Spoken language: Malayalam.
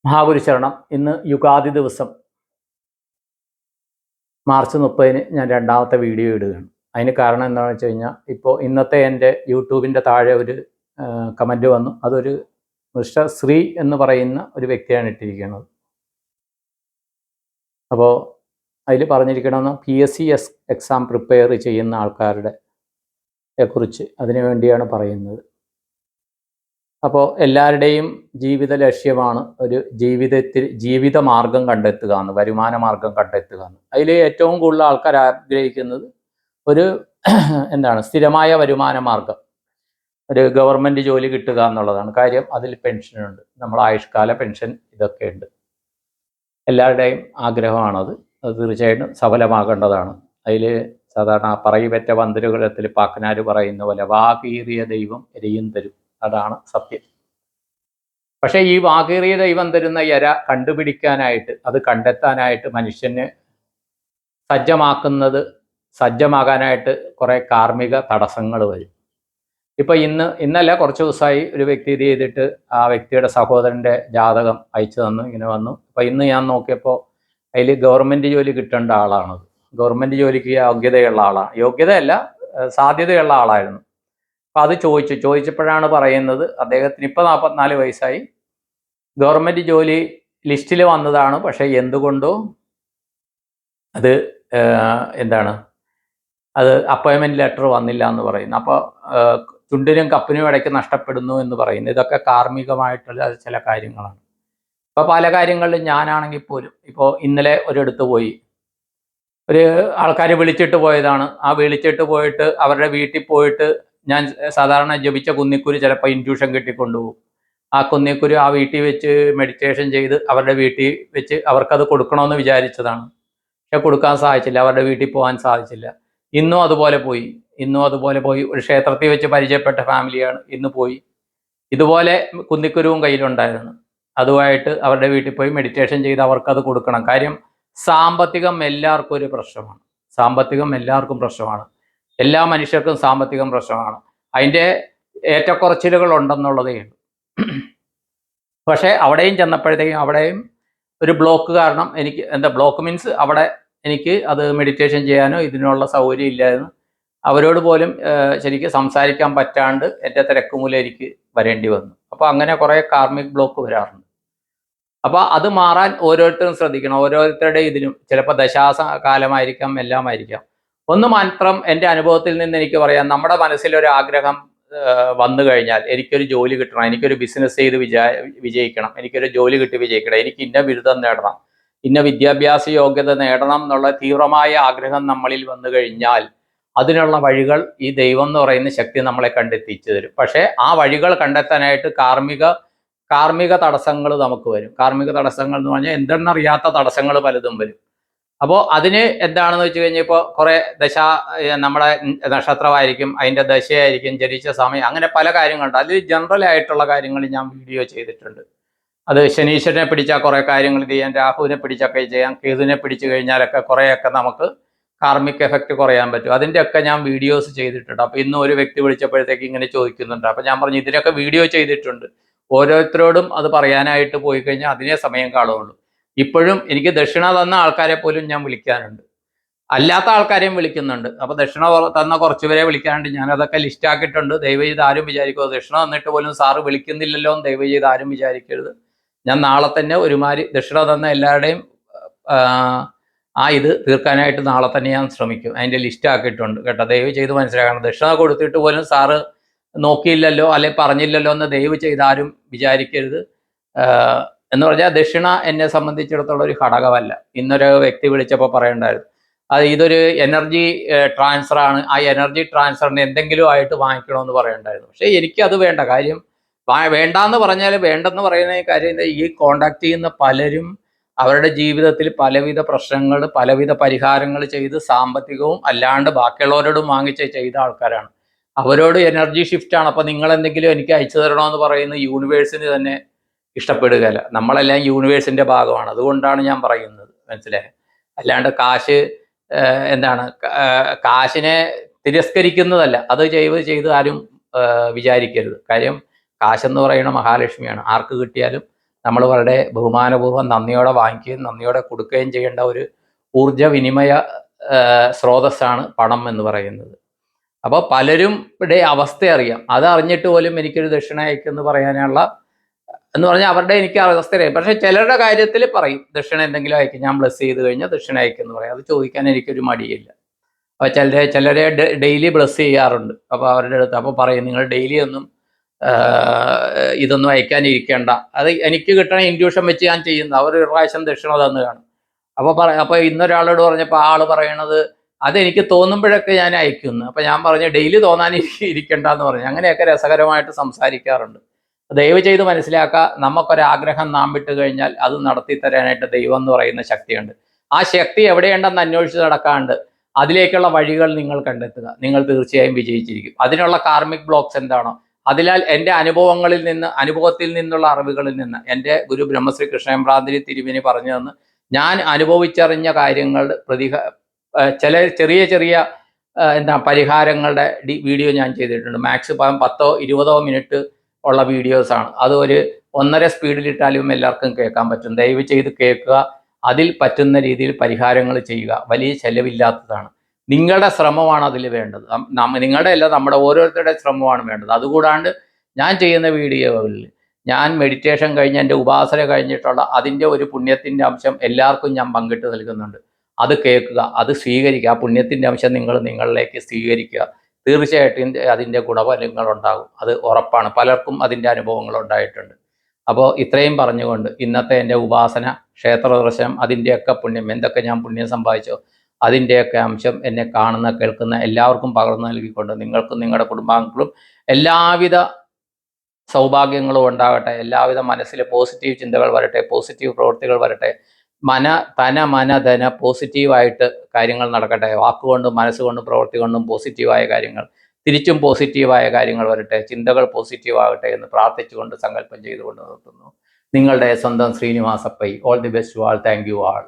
മഹാഗുരുശരണം. ഇന്ന് യുഗാദി ദിവസം മാർച്ച് 30-ന് ഞാൻ രണ്ടാമത്തെ വീഡിയോ ഇടുകയാണ്. അതിന് കാരണം എന്താണെന്ന് വെച്ച് കഴിഞ്ഞാൽ, ഇപ്പോൾ ഇന്നത്തെ എൻ്റെ യൂട്യൂബിൻ്റെ താഴെ ഒരു കമൻറ്റ് വന്നു. അതൊരു മിസ്റ്റർ ശ്രീ എന്ന് പറയുന്ന ഒരു വ്യക്തിയാണ് ഇട്ടിരിക്കുന്നത്. അപ്പോൾ അതിൽ പറഞ്ഞിരിക്കണമെന്ന് PSC എക്സാം പ്രിപ്പയർ ചെയ്യുന്ന ആൾക്കാരുടെ കുറിച്ച് അതിനു വേണ്ടിയാണ് പറയുന്നത്. അപ്പോൾ എല്ലാവരുടെയും ജീവിത ലക്ഷ്യമാണ് ഒരു ജീവിത മാർഗം കണ്ടെത്തുക എന്ന്, വരുമാന മാർഗം കണ്ടെത്തുക എന്ന്. അതിൽ ഏറ്റവും കൂടുതൽ ആൾക്കാർ ആഗ്രഹിക്കുന്നത് ഒരു സ്ഥിരമായ വരുമാന മാർഗം, ഒരു ഗവൺമെൻറ് ജോലി കിട്ടുക എന്നുള്ളതാണ്. കാര്യം അതിൽ പെൻഷനുണ്ട്, നമ്മൾ ആയുഷ്കാല പെൻഷൻ ഇതൊക്കെ ഉണ്ട്. എല്ലാവരുടെയും ആഗ്രഹമാണത്. അത് തീർച്ചയായിട്ടും സഫലമാകേണ്ടതാണ്. അതിൽ സാധാരണ പറയിപെറ്റ പന്തലുകുലത്തിൽ പാക്കനാർ പറയുന്ന പോലെ വാകീറിയ ദൈവം എരയും തരും, അതാണ് സത്യം. പക്ഷേ ഈ വാകീറിയ ദൈവം തരുന്ന എര കണ്ടുപിടിക്കാനായിട്ട്, അത് കണ്ടെത്താനായിട്ട് മനുഷ്യന് സജ്ജമാകാനായിട്ട് കുറേ കാർമ്മിക തടസ്സങ്ങൾ വരും. ഇപ്പം ഇന്നല്ല കുറച്ച് ദിവസമായി ഒരു വ്യക്തി ഇത് ചെയ്തിട്ട് ആ വ്യക്തിയുടെ സഹോദരൻ്റെ ജാതകം അയച്ചു തന്നു, ഇങ്ങനെ വന്നു. അപ്പം ഇന്ന് ഞാൻ നോക്കിയപ്പോൾ അതിൽ ഗവൺമെൻറ് ജോലി കിട്ടേണ്ട ആളാണത്. ഗവൺമെൻറ് ജോലിക്ക് യോഗ്യതയുള്ള ആളാണ്, യോഗ്യതയല്ല സാധ്യതയുള്ള ആളായിരുന്നു. അപ്പം അത് ചോദിച്ചപ്പോഴാണ് പറയുന്നത്, അദ്ദേഹത്തിന് ഇപ്പോൾ 44 വയസ്സായി, ഗവൺമെൻറ് ജോലി ലിസ്റ്റിൽ വന്നതാണ്, പക്ഷേ എന്തുകൊണ്ടോ അത് അത് അപ്പോയിൻമെൻറ്റ് ലെറ്റർ വന്നില്ല എന്ന് പറയുന്നു. അപ്പോൾ ചുണ്ടിനും കപ്പിനും ഇടയ്ക്ക് നഷ്ടപ്പെടുന്നു എന്ന് പറയുന്നു. ഇതൊക്കെ കാർമ്മികമായിട്ടുള്ള ചില കാര്യങ്ങളാണ്. അപ്പോൾ പല കാര്യങ്ങളിലും ഞാനാണെങ്കിൽ പോലും, ഇപ്പോൾ ഇന്നലെ ഒരിടത്ത് പോയി, ഒരു ആൾക്കാർ വിളിച്ചിട്ട് പോയതാണ്. ആ വിളിച്ചിട്ട് പോയിട്ട് അവരുടെ വീട്ടിൽ പോയിട്ട് ഞാൻ സാധാരണ ജപിച്ച കുന്നിക്കുരു ചിലപ്പോൾ ഇൻറ്റ്യൂഷൻ കിട്ടിക്കൊണ്ടുപോകും. ആ കുന്നിക്കുരു ആ വീട്ടിൽ വെച്ച് മെഡിറ്റേഷൻ ചെയ്ത് അവരുടെ വീട്ടിൽ വെച്ച് അവർക്കത് കൊടുക്കണമെന്ന് വിചാരിച്ചതാണ്. പക്ഷെ കൊടുക്കാൻ സാധിച്ചില്ല, അവരുടെ വീട്ടിൽ പോകാൻ സാധിച്ചില്ല. ഇന്നും അതുപോലെ പോയി ഒരു ക്ഷേത്രത്തിൽ വെച്ച് പരിചയപ്പെട്ട ഫാമിലിയാണ്, ഇന്ന് പോയി. ഇതുപോലെ കുന്നിക്കുരുവും കയ്യിലുണ്ടായിരുന്നു. അതുമായിട്ട് അവരുടെ വീട്ടിൽ പോയി മെഡിറ്റേഷൻ ചെയ്ത് അവർക്കത് കൊടുക്കണം. കാര്യം സാമ്പത്തികം എല്ലാവർക്കും ഒരു പ്രശ്നമാണ്. എല്ലാ മനുഷ്യർക്കും സാമ്പത്തികം പ്രശ്നമാണ്. അതിൻ്റെ ഏറ്റക്കുറച്ചിലുകൾ ഉണ്ടെന്നുള്ളതേ ഉള്ളൂ. പക്ഷേ അവിടെയും ചെന്നപ്പോഴത്തേക്കും അവിടെയും ഒരു ബ്ലോക്ക് കാരണം എനിക്ക് ബ്ലോക്ക് മീൻസ് അവിടെ എനിക്ക് അത് മെഡിറ്റേഷൻ ചെയ്യാനോ ഇതിനുള്ള സൗകര്യം ഇല്ലായിരുന്നു. അവരോട് പോലും ശരിക്കും സംസാരിക്കാൻ പറ്റാണ്ട് എൻ്റെ തിരക്കുമൂലം എനിക്ക് വരേണ്ടി വന്നു. അപ്പോൾ അങ്ങനെ കുറേ കാർമിക് ബ്ലോക്ക് വരാറുണ്ട്. അപ്പോൾ അത് മാറാൻ ഓരോരുത്തരും ശ്രദ്ധിക്കണം. ഓരോരുത്തരുടെ ഇതിലും ചിലപ്പോൾ ദശാകാലമായിരിക്കാം, എല്ലാമായിരിക്കാം. ഒന്ന് മാത്രം എൻ്റെ അനുഭവത്തിൽ നിന്ന് എനിക്ക് പറയാം, നമ്മുടെ മനസ്സിലൊരു ആഗ്രഹം വന്നു കഴിഞ്ഞാൽ, എനിക്കൊരു ജോലി കിട്ടണം, എനിക്കൊരു ബിസിനസ് ചെയ്ത് വിജയിക്കണം, എനിക്കൊരു ജോലി കിട്ടി വിജയിക്കണം, എനിക്ക് ഇന്ന ബിരുദം നേടണം, ഇന്ന വിദ്യാഭ്യാസ യോഗ്യത നേടണം എന്നുള്ള തീവ്രമായ ആഗ്രഹം നമ്മളിൽ വന്നു കഴിഞ്ഞാൽ അതിനുള്ള വഴികൾ ഈ ദൈവം എന്ന് പറയുന്ന ശക്തി നമ്മളെ കണ്ടെത്തിച്ചു തരും. പക്ഷേ ആ വഴികൾ കണ്ടെത്താനായിട്ട് കാർമ്മിക തടസ്സങ്ങൾ നമുക്ക് വരും. കാർമ്മിക തടസ്സങ്ങൾ എന്ന് പറഞ്ഞാൽ എന്തെന്നറിയാത്ത തടസ്സങ്ങൾ പലതും വരും. അപ്പോൾ അതിന് എന്താണെന്ന് വെച്ച് കഴിഞ്ഞാൽ, ഇപ്പോൾ കുറേ നമ്മുടെ നക്ഷത്രമായിരിക്കും, അതിൻ്റെ ദശയായിരിക്കും, ജനിച്ച സമയം, അങ്ങനെ പല കാര്യങ്ങളുണ്ട്. അതിൽ ജനറൽ ആയിട്ടുള്ള കാര്യങ്ങൾ ഞാൻ വീഡിയോ ചെയ്തിട്ടുണ്ട്. അത് ശനീശ്വരനെ പിടിച്ചാൽ കുറേ കാര്യങ്ങൾ ചെയ്യാം, രാഹുവിനെ പിടിച്ചൊക്കെ ചെയ്യാം, കേതുവിനെ പിടിച്ചു കഴിഞ്ഞാലൊക്കെ കുറേയൊക്കെ നമുക്ക് കാർമിക് എഫക്റ്റ് കുറയാൻ പറ്റും. അതിൻ്റെയൊക്കെ ഞാൻ വീഡിയോസ് ചെയ്തിട്ടുണ്ട്. അപ്പോൾ ഇന്ന് ഒരു വ്യക്തി വിളിച്ചപ്പോഴത്തേക്ക് ഇങ്ങനെ ചോദിക്കുന്നുണ്ട്. അപ്പോൾ ഞാൻ പറഞ്ഞു, ഇതിനൊക്കെ വീഡിയോ ചെയ്തിട്ടുണ്ട്. ഓരോരുത്തരോടും അത് പറയാനായിട്ട് പോയി കഴിഞ്ഞാൽ അതിനെ സമയം കാണുള്ളൂ. ഇപ്പോഴും എനിക്ക് ദക്ഷിണ തന്ന ആൾക്കാരെ പോലും ഞാൻ വിളിക്കാനുണ്ട്, അല്ലാത്ത ആൾക്കാരെയും വിളിക്കുന്നുണ്ട്. അപ്പോൾ ദക്ഷിണ തന്ന കുറച്ചുപേരെ വിളിക്കാനുണ്ട്. ഞാനതൊക്കെ ലിസ്റ്റ് ആക്കിയിട്ടുണ്ട്. ദയവ് ചെയ്ത് ആരും വിചാരിക്കുക ദക്ഷിണ തന്നിട്ട് പോലും സാറ് വിളിക്കുന്നില്ലല്ലോ എന്ന് ദയവ് ചെയ്ത് ആരും വിചാരിക്കരുത്. ഞാൻ നാളെ തന്നെ ഒരുമാതിരി ദക്ഷിണ തന്ന എല്ലാവരുടെയും ഇത് തീർക്കാനായിട്ട് നാളെ തന്നെ ഞാൻ ശ്രമിക്കും. അതിൻ്റെ ലിസ്റ്റ് ആക്കിയിട്ടുണ്ട് കേട്ടോ. ദയവ് ചെയ്ത് മനസ്സിലാക്കണം. ദക്ഷിണ കൊടുത്തിട്ട് പോലും സാറ് നോക്കിയില്ലല്ലോ അല്ലെ പറഞ്ഞില്ലല്ലോ എന്ന് ദയവ് ചെയ്ത് ആരും വിചാരിക്കരുത്. എന്ന് പറഞ്ഞാൽ ദക്ഷിണ എന്നെ സംബന്ധിച്ചിടത്തോളം ഒരു ഘടകമല്ല. ഇന്നൊരു വ്യക്തി വിളിച്ചപ്പോൾ പറയണ്ടായിരുന്നു, ഇതൊരു എനർജി ട്രാൻസ്ഫർ ആണ്, ആ എനർജി ട്രാൻസ്ഫറിന് എന്തെങ്കിലും ആയിട്ട് വാങ്ങിക്കണമെന്ന് പറയണ്ടായിരുന്നു. പക്ഷേ എനിക്കത് വേണ്ട. കാര്യം വേണ്ടാന്ന് പറഞ്ഞാൽ വേണ്ടെന്ന് പറയുന്ന കാര്യം, ഈ കോണ്ടാക്ട് ചെയ്യുന്ന പലരും അവരുടെ ജീവിതത്തിൽ പലവിധ പ്രശ്നങ്ങൾ, പലവിധ പരിഹാരങ്ങൾ ചെയ്ത് സാമ്പത്തികവും അല്ലാണ്ട് ബാക്കിയുള്ളവരോടും വാങ്ങിച്ച് ചെയ്ത ആൾക്കാരാണ്. അവരോട് എനർജി ഷിഫ്റ്റാണ്. അപ്പോൾ നിങ്ങൾ എന്തെങ്കിലും എനിക്ക് അയച്ചു തരണമെന്ന് പറയുന്ന യൂണിവേഴ്സിന് തന്നെ ഇഷ്ടപ്പെടുകയല്ല. നമ്മളെല്ലാം യൂണിവേഴ്സിൻ്റെ ഭാഗമാണ്. അതുകൊണ്ടാണ് ഞാൻ പറയുന്നത്, മനസ്സിലായി? അല്ലാണ്ട് കാശിനെ തിരസ്കരിക്കുന്നതല്ല. അത് ചെയ്ത് ആരും വിചാരിക്കരുത്. കാര്യം കാശെന്ന് പറയുന്ന മഹാലക്ഷ്മിയാണ്. ആർക്ക് കിട്ടിയാലും നമ്മൾ വളരെ ബഹുമാനപൂർവ്വം നന്ദിയോടെ വാങ്ങിക്കുകയും നന്ദിയോടെ കൊടുക്കുകയും ചെയ്യേണ്ട ഒരു ഊർജ വിനിമയ സ്രോതസ്സാണ് പണം എന്ന് പറയുന്നത്. അപ്പോൾ പലരും അവസ്ഥ അറിയാം, അത് അറിഞ്ഞിട്ട് പോലും എനിക്കൊരു ദക്ഷിണ അയക്കുമെന്ന് പറയാനുള്ള എന്ന് പറഞ്ഞാൽ അവരുടെ എനിക്ക് അവസ്ഥ അറിയാം. പക്ഷേ ചിലരുടെ കാര്യത്തിൽ പറയും ദക്ഷിണ എന്തെങ്കിലും അയക്കും, ഞാൻ ബ്ലസ് ചെയ്ത് കഴിഞ്ഞാൽ ദക്ഷിണ അയക്കുമെന്ന് പറയും. അത് ചോദിക്കാൻ എനിക്കൊരു മടിയില്ല. അപ്പോൾ ചിലരെ ഡെയിലി ബ്ലസ് ചെയ്യാറുണ്ട്. അപ്പോൾ അവരുടെ അടുത്ത് അപ്പോൾ പറയും നിങ്ങൾ ഡെയിലി ഒന്നും ഇതൊന്നും അയക്കാനിരിക്കേണ്ട, അത് എനിക്ക് കിട്ടണ ഇൻഡ്യൂഷൻ വെച്ച് ഞാൻ ചെയ്യുന്ന. അവർ ഒരു പ്രാവശ്യം ദക്ഷിണ തന്നു കാണും. അപ്പോൾ ഇന്നൊരാളോട് പറഞ്ഞപ്പോൾ ആൾ പറയണത് അതെനിക്ക് തോന്നുമ്പോഴൊക്കെ ഞാൻ അയക്കുന്നു. അപ്പോൾ ഞാൻ പറഞ്ഞു ഡെയിലി തോന്നാൻ ഇരിക്കേണ്ട എന്ന് പറഞ്ഞു. അങ്ങനെയൊക്കെ രസകരമായിട്ട് സംസാരിക്കാറുണ്ട്. ദയവ് ചെയ്ത് മനസ്സിലാക്കുക, നമുക്കൊരാഗ്രഹം നാം വിട്ട് കഴിഞ്ഞാൽ അത് നടത്തി തരാനായിട്ട് ദൈവം എന്ന് പറയുന്ന ശക്തിയുണ്ട്. ആ ശക്തി എവിടെയുണ്ടെന്ന് അന്വേഷിച്ച് നടക്കാണ്ട് അതിലേക്കുള്ള വഴികൾ നിങ്ങൾ കണ്ടെത്തുക, നിങ്ങൾ തീർച്ചയായും വിജയിച്ചിരിക്കും. അതിനുള്ള കാർമിക് ബ്ലോക്സ് എന്താണോ, അതിനാൽ എൻ്റെ അനുഭവത്തിൽ നിന്നുള്ള അറിവുകളിൽ നിന്ന് എൻ്റെ ഗുരു ബ്രഹ്മശ്രീ കൃഷ്ണേമ്പ്രാന്തിരി തിരുവിനി പറഞ്ഞു തന്ന് ഞാൻ അനുഭവിച്ചറിഞ്ഞ കാര്യങ്ങൾ ചില ചെറിയ ചെറിയ പരിഹാരങ്ങളുടെ വീഡിയോ ഞാൻ ചെയ്തിട്ടുണ്ട്. മാക്സിമം 10-20 മിനിറ്റ് ഉള്ള വീഡിയോസാണ്. അത് ഒരു 1.5 സ്പീഡിലിട്ടാലും എല്ലാവർക്കും കേൾക്കാൻ പറ്റും. ദയവ് ചെയ്ത് കേൾക്കുക, അതിൽ പറ്റുന്ന രീതിയിൽ പരിഹാരങ്ങൾ ചെയ്യുക. വലിയ ചെലവില്ലാത്തതാണ്. നിങ്ങളുടെ ശ്രമമാണ് അതിൽ വേണ്ടത്. നിങ്ങളുടെ അല്ല, നമ്മുടെ ഓരോരുത്തരുടെ ശ്രമമാണ് വേണ്ടത്. അതുകൂടാണ്ട് ഞാൻ ചെയ്യുന്ന വീഡിയോകളിൽ ഞാൻ മെഡിറ്റേഷൻ കഴിഞ്ഞ് എൻ്റെ ഉപാസന കഴിഞ്ഞിട്ടുള്ള അതിൻ്റെ ഒരു പുണ്യത്തിൻ്റെ അംശം എല്ലാവർക്കും ഞാൻ പങ്കിട്ട് നൽകുന്നുണ്ട്. അത് കേൾക്കുക, അത് സ്വീകരിക്കുക. ആ പുണ്യത്തിൻ്റെ അംശം നിങ്ങളിലേക്ക് സ്വീകരിക്കുക. തീർച്ചയായിട്ടും അതിൻ്റെ ഗുണഫലങ്ങൾ ഉണ്ടാകും, അത് ഉറപ്പാണ്. പലർക്കും അതിൻ്റെ അനുഭവങ്ങൾ ഉണ്ടായിട്ടുണ്ട്. അപ്പോൾ ഇത്രയും പറഞ്ഞുകൊണ്ട് ഇന്നത്തെ എൻ്റെ ഉപാസന, ക്ഷേത്ര ദർശനം, അതിൻ്റെയൊക്കെ പുണ്യം, എന്തൊക്കെ ഞാൻ പുണ്യം സമ്പാദിച്ചോ അതിൻ്റെയൊക്കെ അംശം എന്നെ കാണുന്ന കേൾക്കുന്ന എല്ലാവർക്കും പകർന്നു നൽകിക്കൊണ്ട് നിങ്ങൾക്കും നിങ്ങളുടെ കുടുംബാംഗങ്ങളും എല്ലാവിധ സൗഭാഗ്യങ്ങളും ഉണ്ടാകട്ടെ. എല്ലാവിധ മനസ്സിൽ പോസിറ്റീവ് ചിന്തകൾ വരട്ടെ, പോസിറ്റീവ് പ്രവൃത്തികൾ വരട്ടെ. ധന പോസിറ്റീവായിട്ട് കാര്യങ്ങൾ നടക്കട്ടെ. വാക്കുകൊണ്ടും മനസ്സുകൊണ്ടും പ്രവൃത്തി കൊണ്ടും പോസിറ്റീവായ കാര്യങ്ങൾ, തിരിച്ചും പോസിറ്റീവായ കാര്യങ്ങൾ വരട്ടെ. ചിന്തകൾ പോസിറ്റീവാകട്ടെ എന്ന് പ്രാർത്ഥിച്ചുകൊണ്ട് സങ്കല്പം ചെയ്തുകൊണ്ട് നിർത്തുന്നു. നിങ്ങളുടെ സ്വന്തം Srinivasa Pai. All the best to all. Thank you all.